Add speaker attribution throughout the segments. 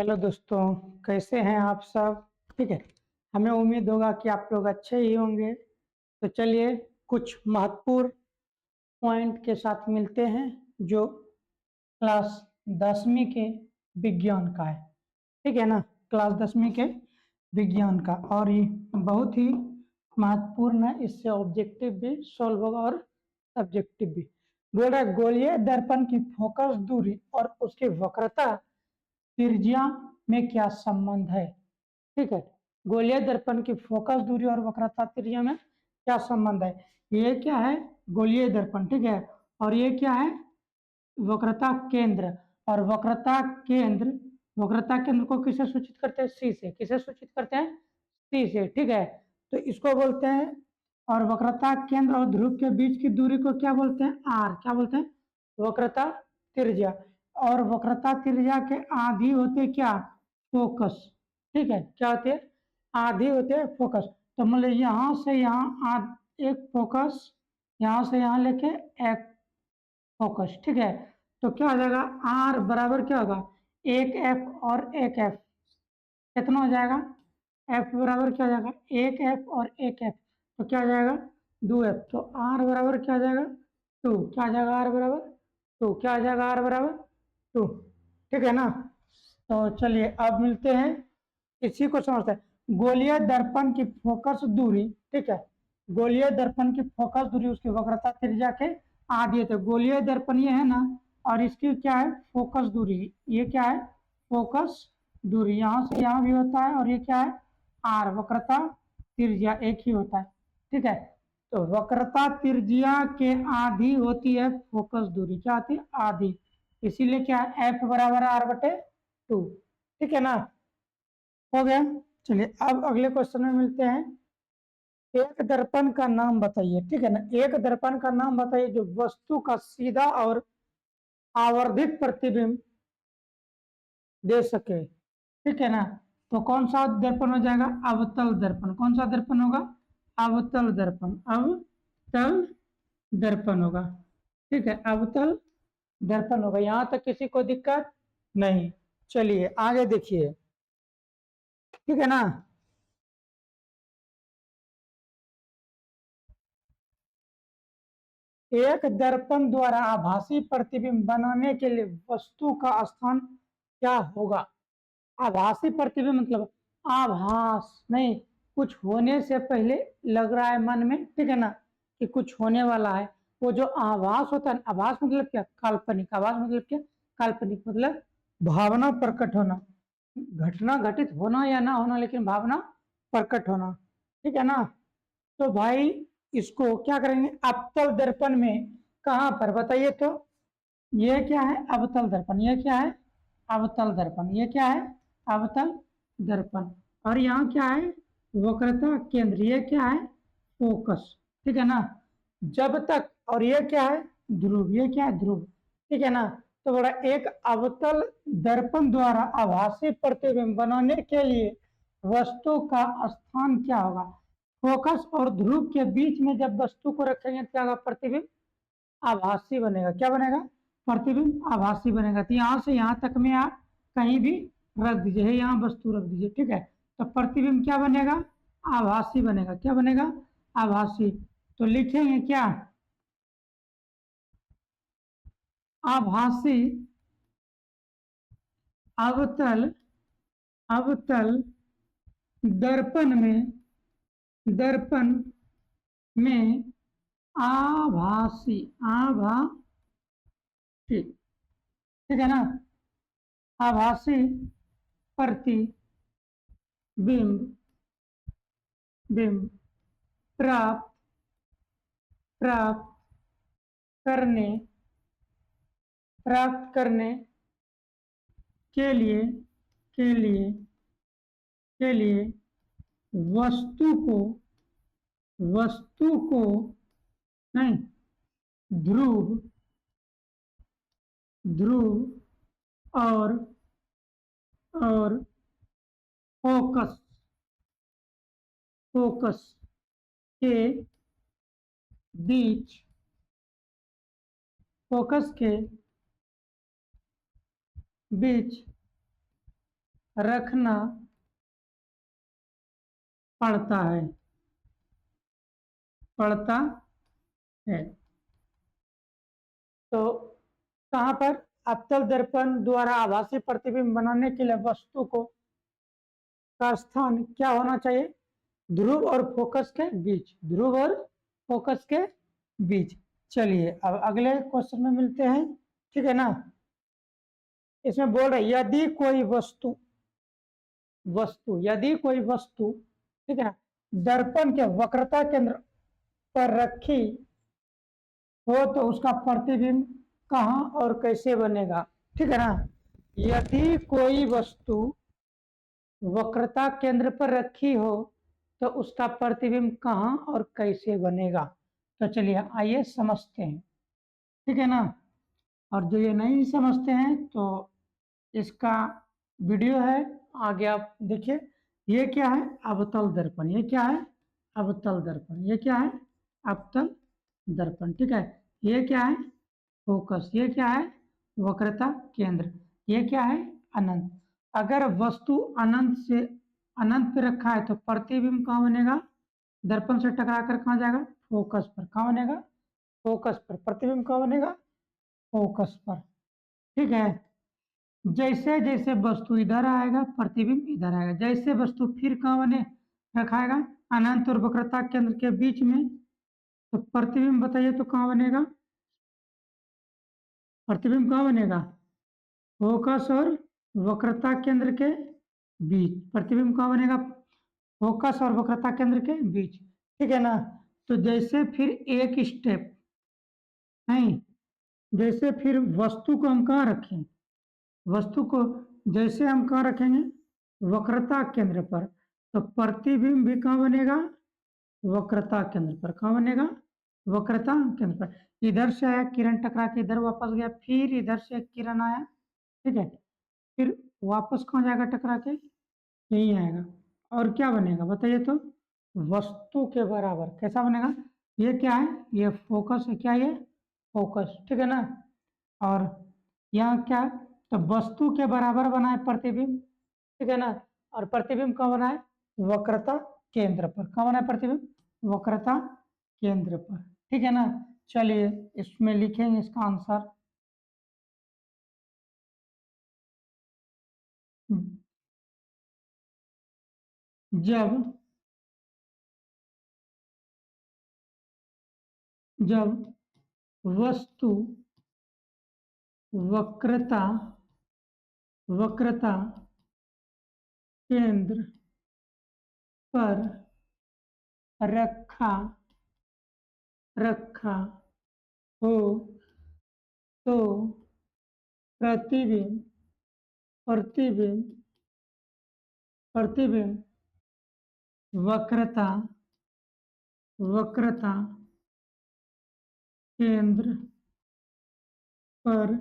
Speaker 1: Hello दोस्तों, कैसे हैं आप सब। ठीक है, हमें उम्मीद होगा कि आप लोग अच्छे ही होंगे। तो चलिए कुछ महत्वपूर्ण पॉइंट के साथ मिलते हैं जो क्लास 10वीं के विज्ञान का है। ठीक है ना, क्लास 10वीं के विज्ञान का, और ये बहुत ही महत्वपूर्ण है। इससे ऑब्जेक्टिव भी सॉल्व होगा और सब्जेक्टिव भी। बोल रहा है गोलीय दर्पण की फोकस दूरी और उसकी वक्रता त्रिज्या में क्या संबंध है। ठीक है, गोलीय दर्पण की फोकस दूरी और वक्रता त्रिज्या में क्या संबंध है। ये क्या है, गोलीय दर्पण। ठीक है, और ये क्या है, वक्रता केंद्र। और वक्रता केंद्र को किसे सूचित करते हैं, सी से। किसे सूचित करते हैं, सी से। ठीक है, तो इसको बोलते हैं। और वक्रता केंद्र और ध्रुव के बीच की दूरी को क्या बोलते हैं, आर। क्या बोलते हैं, वक्रता त्रिज्या। और वक्रता त्रिज्या के आधी होते क्या, फोकस। ठीक है, क्या होते हैं, आधी होते हैं फोकस। तो मान लीजिए यहाँ से यहाँ एक फोकस, यहाँ से यहाँ लेके एक फोकस। ठीक है, तो क्या हो जाएगा, आर बराबर क्या होगा, एक एफ और एक एफ। कितना हो जाएगा, एफ बराबर क्या हो जाएगा, एक एफ और एक एफ। तो क्या हो जाएगा, दो एफ। तो आर बराबर क्या हो जाएगा, टू। क्या हो जाएगा, आर बराबर टू। क्या हो जाएगा, आर बराबर टू। ठीक है ना। तो चलिए अब मिलते हैं, इसी को समझते हैं। गोलीय दर्पण की फोकस दूरी। ठीक है, गोलीय दर्पण की फोकस दूरी उसकी वक्रता त्रिज्या के आधी। तो गोलीय दर्पण ये है ना, और इसकी क्या है, फोकस दूरी। ये क्या है, फोकस दूरी। यहाँ से यहाँ भी होता है, और ये क्या है, आर। वक्रता त्रिज्या एक ही होता है। ठीक है, तो वक्रता त्रिज्या के आधी होती है फोकस दूरी। क्या आती है, आधी। इसीलिए क्या है, एफ बराबर आर बटे टू। ठीक है ना, हो गया। चलिए अब अगले क्वेश्चन में मिलते हैं। एक दर्पण का नाम बताइए। ठीक है ना, एक दर्पण का नाम बताइए जो वस्तु का सीधा और आवर्धित प्रतिबिंब दे सके। ठीक है ना, तो कौन सा दर्पण हो जाएगा, अवतल दर्पण। कौन सा दर्पण होगा, अवतल दर्पण। अवतल दर्पण होगा। ठीक है, अवतल दर्पण होगा। यहां तक किसी को दिक्कत नहीं। चलिए आगे देखिए। ठीक है ना, एक दर्पण द्वारा आभासी प्रतिबिंब बनाने के लिए वस्तु का स्थान क्या होगा। आभासी प्रतिबिंब मतलब आभास नहीं, कुछ होने से पहले लग रहा है मन में। ठीक है ना, कि कुछ होने वाला है। वो जो आभास होता है, आभास मतलब क्या, काल्पनिक। आभास मतलब क्या, काल्पनिक मतलब भावना प्रकट होना, घटना घटित होना या ना होना, लेकिन भावना प्रकट होना। ठीक है ना, तो भाई इसको क्या करेंगे, अवतल दर्पण में कहां पर बताइए तो। ये क्या है, अवतल दर्पण। ये क्या है, अवतल दर्पण। ये क्या है, अवतल दर्पण। और यहाँ क्या है, वक्रता केंद्र। ये क्या है, फोकस। ठीक है ना, जब तक। और ये क्या है, ध्रुव। ये क्या है, ध्रुव। ठीक है ना, तो बड़ा एक अवतल दर्पण द्वारा आभासी प्रतिबिंब बनाने के लिए वस्तु का स्थान क्या होगा। फोकस और ध्रुव के बीच में जब वस्तु को रखेंगे क्या होगा, प्रतिबिंब आभासी बनेगा। क्या बनेगा, प्रतिबिंब आभासी बनेगा। तो यहाँ से यहाँ तक में आप कहीं भी रख दीजिए, यहाँ वस्तु रख दीजिए। ठीक है, तो प्रतिबिंब क्या बनेगा, आभासी बनेगा। क्या बनेगा, आभासी। तो लिखेंगे क्या, आभासी अवतल, अवतल दर्पण में, दर्पण में आभासी, आभासी। ठीक है ना, आभासी प्रतिबिंब, बिंब प्राप्त, प्राप्त करने, प्राप्त करने के लिए, के लिए, के लिए वस्तु को, वस्तु को नहीं, ध्रुव, ध्रुव और फोकस, फोकस के बीच, फोकस के बीच रखना पड़ता है, पड़ता है। तो कहाँ पर अवतल दर्पण द्वारा आभासी प्रतिबिंब बनाने के लिए वस्तु को का स्थान क्या होना चाहिए? ध्रुव और फोकस के बीच, ध्रुव और फोकस के बीच। चलिए अब अगले क्वेश्चन में मिलते हैं, ठीक है ना। इसमें बोल रहे यदि कोई वस्तु यदि कोई वस्तु, ठीक है ना, दर्पण के वक्रता केंद्र पर रखी हो तो उसका प्रतिबिंब कहाँ और कैसे बनेगा? ठीक है ना। यदि कोई वस्तु वक्रता केंद्र पर रखी हो तो उसका प्रतिबिंब कहाँ और कैसे बनेगा? तो चलिए आइए समझते हैं, ठीक है ना। और जो ये नहीं समझते हैं तो इसका वीडियो है, आगे आप देखिए। ये क्या है? अवतल दर्पण। ये क्या है? अवतल दर्पण। ये क्या है? अवतल दर्पण, ठीक है। ये क्या है? फोकस। ये क्या है? वक्रता केंद्र। ये क्या है? अनंत। अगर वस्तु अनंत से अनंत पे रखा है तो प्रतिबिंब कहाँ बनेगा? दर्पण से टकरा कर कहाँ जाएगा? फोकस पर। कहाँ बनेगा? फोकस पर। प्रतिबिंब कहाँ बनेगा? फोकस पर, ठीक है। जैसे जैसे वस्तु इधर आएगा प्रतिबिंब इधर आएगा। जैसे वस्तु फिर कहाँ बने रखाएगा? अनंत और वक्रता केंद्र के बीच में, तो प्रतिबिंब बताइए तो कहाँ बनेगा? प्रतिबिंब कहाँ बनेगा? फोकस और वक्रता केंद्र के बीच। प्रतिबिंब कहाँ बनेगा? फोकस और वक्रता केंद्र के बीच, ठीक है ना। तो जैसे फिर एक स्टेप नहीं, जैसे फिर वस्तु को हम कहाँ रखें? वस्तु को जैसे हम कहाँ रखेंगे? वक्रता केंद्र पर, तो प्रतिबिंब भी कहाँ बनेगा? वक्रता केंद्र पर। कहाँ बनेगा? वक्रता केंद्र पर। इधर से आया किरण टकरा के इधर वापस गया, फिर इधर से किरण आया, ठीक है, फिर वापस कहाँ जाएगा टकरा के? यही आएगा। और क्या बनेगा बताइए तो? वस्तु के बराबर। कैसा बनेगा? ये क्या है? ये फोकस है। क्या ये? फोकस, ठीक है ना। और यहाँ क्या है? तो वस्तु के बराबर बना है प्रतिबिंब, ठीक है ना। और प्रतिबिंब कहाँ बना है? वक्रता केंद्र पर। कहाँ बना है प्रतिबिंब? वक्रता केंद्र पर, ठीक है ना। चलिए इसमें लिखेंगे इसका आंसर। जब जब वस्तु वक्रता वक्रता केंद्र पर रखा रखा हो तो प्रतिबिंब प्रतिबिंब प्रतिबिंब वक्रता वक्रता केंद्र पर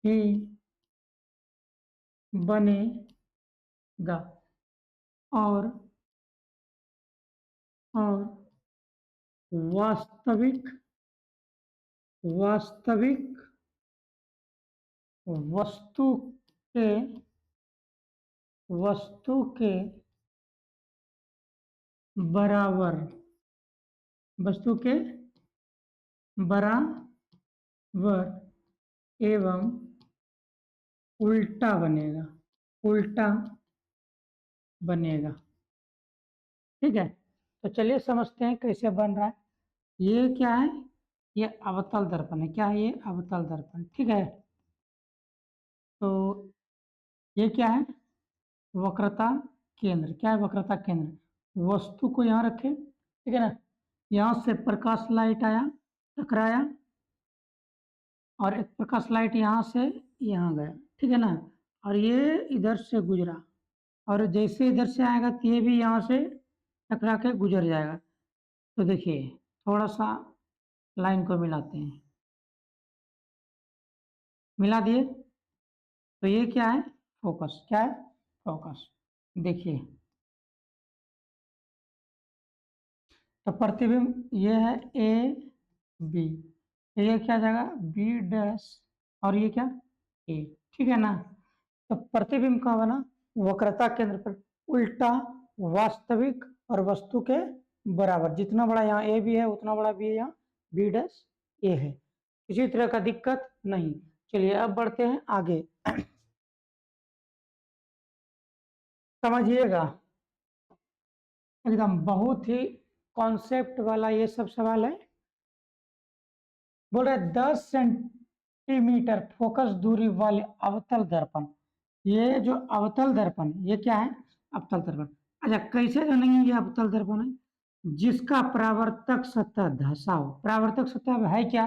Speaker 1: ही बनेगा। और और वास्तविक वास्तविक वस्तु के वस्तु के बराबर वस्तु के बराबर एवं उल्टा बनेगा। उल्टा बनेगा, ठीक है। तो चलिए समझते हैं कैसे बन रहा है। ये क्या है? ये अवतल दर्पण है। क्या है? ये अवतल दर्पण, ठीक है। तो ये क्या है? वक्रता केंद्र। क्या है? वक्रता केंद्र। वस्तु को यहाँ रखे, ठीक है ना। यहाँ से प्रकाश लाइट आया, टकराया, और एक प्रकाश लाइट यहाँ से यहाँ गया, ठीक है ना। और ये इधर से गुजरा, और जैसे इधर से आएगा तो ये भी यहाँ से टकरा के गुजर जाएगा। तो देखिए थोड़ा सा लाइन को मिलाते हैं, मिला दिए। तो ये क्या है? फोकस। क्या है? फोकस। देखिए तो प्रतिबिंब ये है ए बी, ये क्या जाएगा? बी डैश, और ये क्या? ए, ठीक है ना। तो प्रतिबिंब कहाँ बना? वक्रता केंद्र पर, उल्टा, वास्तविक और वस्तु के बराबर। जितना बड़ा यहाँ ए भी है उतना बड़ा भी है यहाँ बी डैश ए है। किसी तरह का दिक्कत नहीं। चलिए अब बढ़ते हैं आगे। समझिएगा, एकदम बहुत ही कॉन्सेप्ट वाला ये सब सवाल है। बोल रहे 10 सेंटीमीटर फोकस दूरी वाले अवतल दर्पण। ये जो अवतल दर्पण ये क्या है? अवतल दर्पण। अच्छा, कैसे जानेंगे ये अवतल दर्पण है? जिसका परावर्तक सतह धसा हो। परावर्तक सतह है क्या?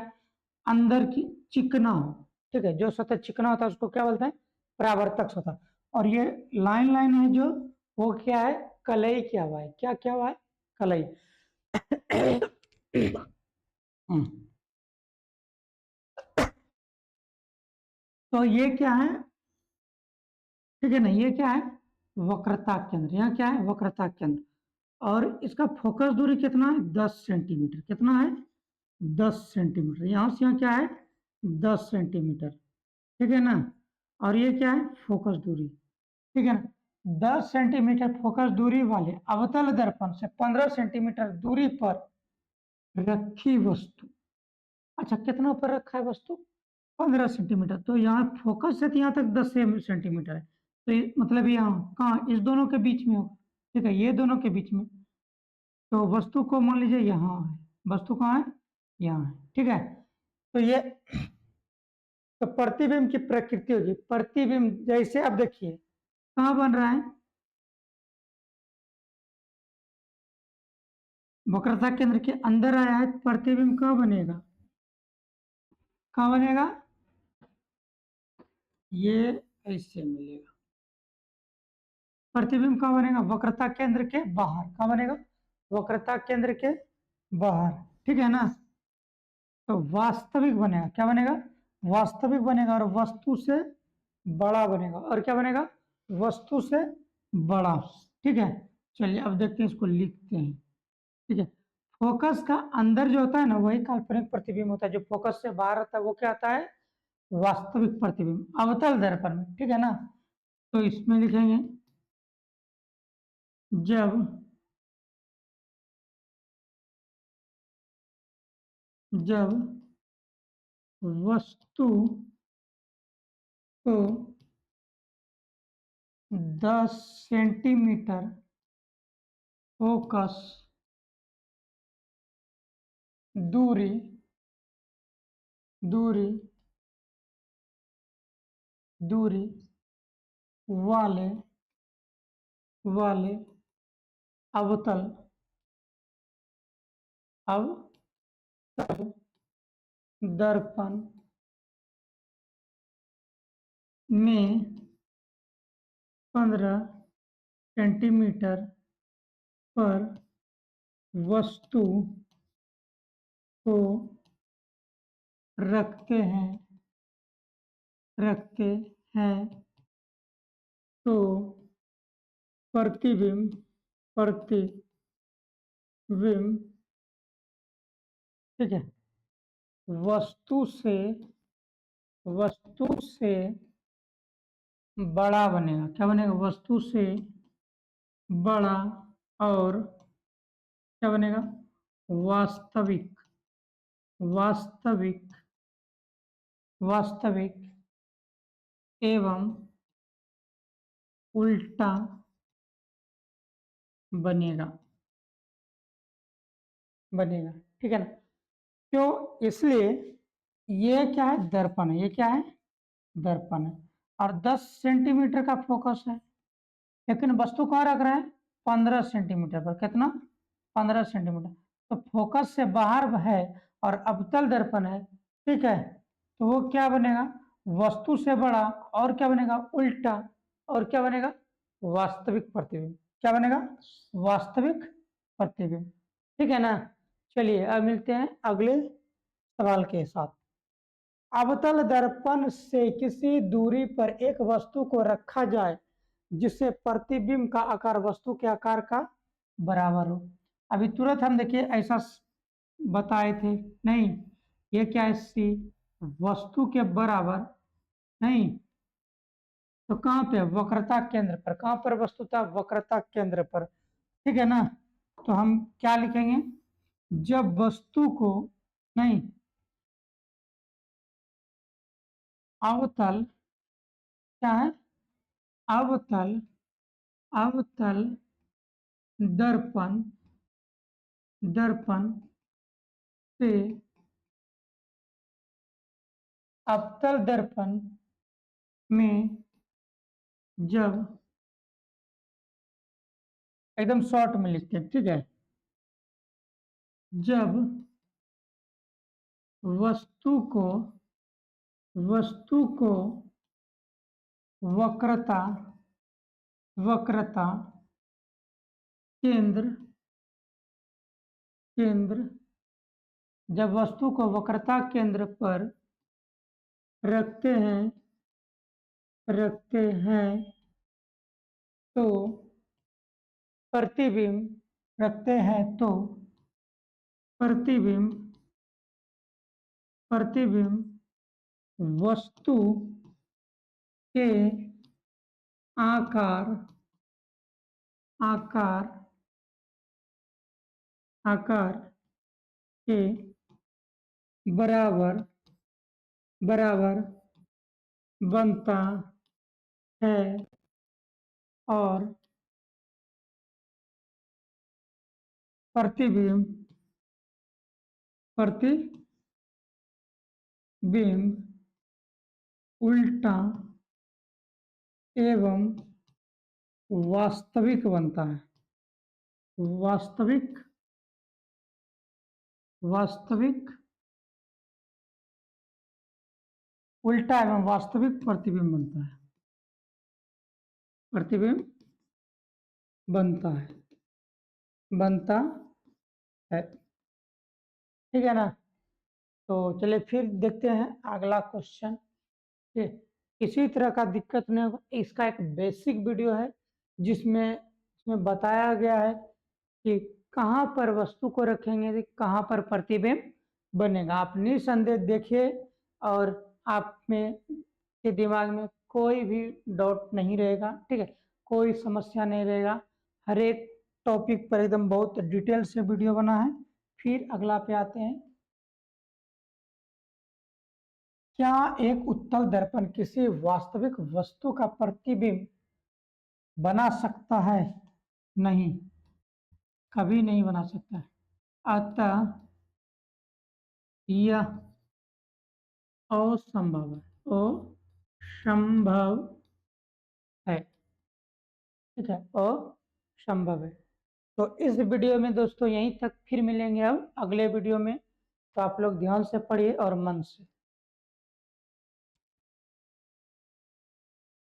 Speaker 1: अंदर की चिकना हो। ठीक है, जो सतह चिकना होता है उसको क्या बोलते हैं? परावर्तक सतह। और ये लाइन लाइन है जो, वो क्या है? कलई क्या हुआ है? क्या क्या हुआ है? कलई। तो ये क्या है? ठीक है ना, ये क्या है? वक्रता केंद्र। यहाँ क्या है? वक्रता केंद्र। और इसका फोकस दूरी कितना है? 10 सेंटीमीटर। कितना है? 10 सेंटीमीटर। यहाँ से यहाँ क्या है? 10 सेंटीमीटर। ठीक है ना। और ये क्या है? फोकस दूरी। ठीक है ना। 10 सेंटीमीटर फोकस दूरी वाले अवतल दर्पण से 15 सेंटीमीटर दूरी पर रखी वस्तु। अच्छा, कितना ऊपर रखा है वस्तु? 15 सेंटीमीटर। तो यहाँ फोकस से यहाँ तक 10 सेंटीमीटर है। तो मतलब यहाँ कहाँ? इस दोनों के बीच में होगा। ठीक है, ये दोनों के बीच में। तो वस्तु को मान लीजिए यहाँ है। वस्तु कहाँ है? यहाँ है। ठीक है। तो ये, तो प्रतिबिंब की प्रकृति होगी। प्रतिबिंब जैसे अब देखिए कहाँ बन रहा है? वक्रता केंद्र के अंदर आया है। प्रतिबिंब कहाँ बनेगा? कहाँ बनेगा? ये ऐसे मिलेगा। प्रतिबिंब कहाँ बनेगा? वक्रता केंद्र के बाहर। कहाँ बनेगा? वक्रता केंद्र के बाहर। ठीक है ना। तो वास्तविक बनेगा। क्या बनेगा? वास्तविक बनेगा और वस्तु से बड़ा बनेगा। और क्या बनेगा? वस्तु से बड़ा। ठीक है। चलिए अब देखते हैं, इसको लिखते हैं। ठीक है। फोकस का अंदर जो होता है ना वही काल्पनिक प्रतिबिंब होता है। जो फोकस से बाहर आता है वो क्या आता है? वास्तविक प्रतिबिंब अवतल दर्पण में। ठीक है ना। तो इसमें लिखेंगे जब जब वस्तु को 10 सेंटीमीटर फोकस दूरी दूरी दूरी वाले वाले अवतल अवतल दर्पण में 15 सेंटीमीटर पर वस्तु को रखते हैं तो प्रतिबिंब ठीक है, वस्तु से बड़ा बनेगा। क्या बनेगा? वस्तु से बड़ा। और क्या बनेगा? वास्तविक वास्तविक वास्तविक एवं उल्टा बनेगा। बनेगा। ठीक है ना। क्यों? इसलिए ये क्या है? दर्पण है। ये क्या है? दर्पण है। और 10 सेंटीमीटर का फोकस है, लेकिन वस्तु कहाँ रख रहा है? 15 सेंटीमीटर पर। कितना? 15 सेंटीमीटर। तो फोकस से बाहर है और अवतल दर्पण है। ठीक है। तो वो क्या बनेगा? वस्तु से बड़ा। और क्या बनेगा? उल्टा। और क्या बनेगा? वास्तविक प्रतिबिंब। क्या बनेगा? वास्तविक प्रतिबिंब। ठीक है ना। चलिए अब मिलते हैं अगले सवाल के साथ। अवतल दर्पण से किसी दूरी पर एक वस्तु को रखा जाए जिससे प्रतिबिंब का आकार वस्तु के आकार का बराबर हो। अभी तुरंत हम देखिए ऐसा बताए थे। नहीं, ये क्या है? सी वस्तु के बराबर नहीं, तो कहाँ पे? वक्रता केंद्र पर। कहाँ पर वस्तुतः? वक्रता केंद्र पर। ठीक है ना? तो हम क्या लिखेंगे? जब वस्तु को, नहीं, अवतल, क्या है? अवतल, अवतल दर्पण, दर्पण से, अवतल दर्पण में जब, एकदम शॉर्ट में लिखते हैं, ठीक है, जब वस्तु को, वस्तु को वक्रता, वक्रता केंद्र, केंद्र, जब वस्तु को वक्रता केंद्र पर रखते हैं, रखते हैं, तो प्रतिबिंब, रखते हैं तो प्रतिबिंब, प्रतिबिंब वस्तु के आकार, आकार, आकार के बराबर, बराबर बनता है और प्रतिबिंब, प्रतिबिंब उल्टा एवं वास्तविक बनता है। वास्तविक, वास्तविक उल्टा एवं वास्तविक प्रतिबिंब बनता है, प्रतिबिंब बनता है, बनता है। ठीक है ना? तो चलिए फिर देखते हैं अगला क्वेश्चन। ठीक, किसी तरह का दिक्कत नहीं होगा। इसका एक बेसिक वीडियो है जिसमें इसमें बताया गया है कि कहाँ पर वस्तु को रखेंगे तो कहाँ पर प्रतिबिंब बनेगा। आप निसंदेह देखिए और आप में के दिमाग में कोई भी डाउट नहीं रहेगा। ठीक है, कोई समस्या नहीं रहेगा। हर एक टॉपिक पर एकदम बहुत डिटेल से वीडियो बना है। फिर अगला पे आते हैं। क्या एक उत्तल दर्पण किसी वास्तविक वस्तु का प्रतिबिंब बना सकता है? नहीं, कभी नहीं बना सकता है। अतः यह असंभव है, असंभव है। ठीक है, असंभव है। तो इस वीडियो में दोस्तों यहीं तक, फिर मिलेंगे अब अगले वीडियो में। तो आप लोग ध्यान से पढ़िए और मन से।